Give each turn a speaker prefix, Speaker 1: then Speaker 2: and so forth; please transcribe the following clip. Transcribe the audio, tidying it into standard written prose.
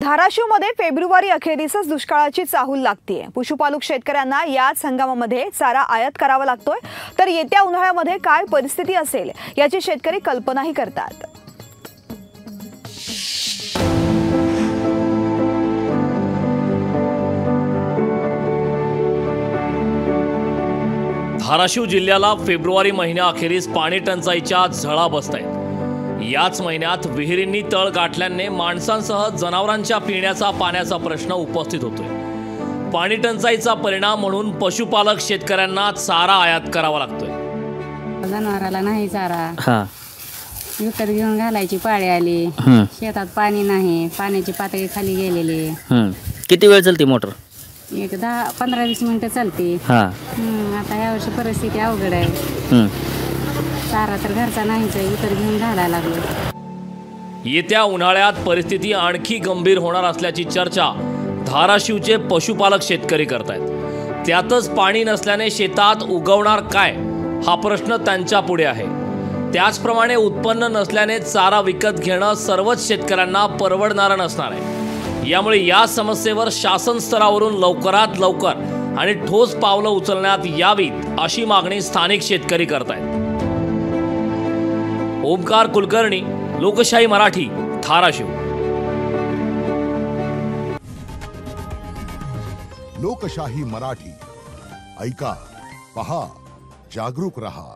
Speaker 1: धाराशिवमध्ये फेब्रुवारी अखेरीसच दुष्काळाची चाहूल लागतेय। पशुपालक शेतकऱ्यांना याच हंगामामध्ये चारा आयात करावा लागतोय, तर येत्या उन्हाळ्यामध्ये काय परिस्थिती असेल याची शेतकरी कल्पनाही करतात।
Speaker 2: धाराशिव जिल्ह्याला फेब्रुवारी महिन्याअखेरीस पाणी टंचाईच्या झळा बसतायत। याच महिन्यात विहिरींनी तळ गाठल्याने माणसांसह जनावरांच्या पिण्याचा पाण्याचा प्रश्न उपस्थित होतोय। पाणी टंचाईचा परिणाम म्हणून पशुपालक शेतकऱ्यांना चारा आयात करावा लागतोय।
Speaker 3: जनावराला नाही चारा विकत घेऊन घालायची पाळी आली। शेतात पाणी नाही, पाण्याची पातळी खाली गेलेली।
Speaker 4: किती वेळ चालते मोटर?
Speaker 3: एक 10-15-20 मिनिटं चालते। आता यावर्षी परिस्थिती अवघड आहे। चारा तर घरचा नाहीच, विकत घेऊन घालायला लागलो।
Speaker 2: येत्या उन्हाळ्यात परिस्थिती आणखी गंभीर होणार असल्याची चर्चा धाराशिवचे पशुपालक शेतकरी करतायत। त्यातच पाणी नसल्याने शेतात उगवणार काय हा प्रश्न त्यांच्या पुढे आहे। त्याचप्रमाणे उत्पन्न नसल्याने चारा विकत घेणं सर्वच शेतकऱ्यांना परवडणारं नसणार आहे। यामुळे या समस्येवर शासन स्तरावरून लवकरात लवकर आणि ठोस पावलं उचलण्यात यावीत अशी मागणी स्थानिक शेतकरी करतायत। ओमकार कुलकर्णी, लोकशाही मराठी, धाराशिव।
Speaker 5: लोकशाही मराठी, ऐका, पहा, जागरूक रहा।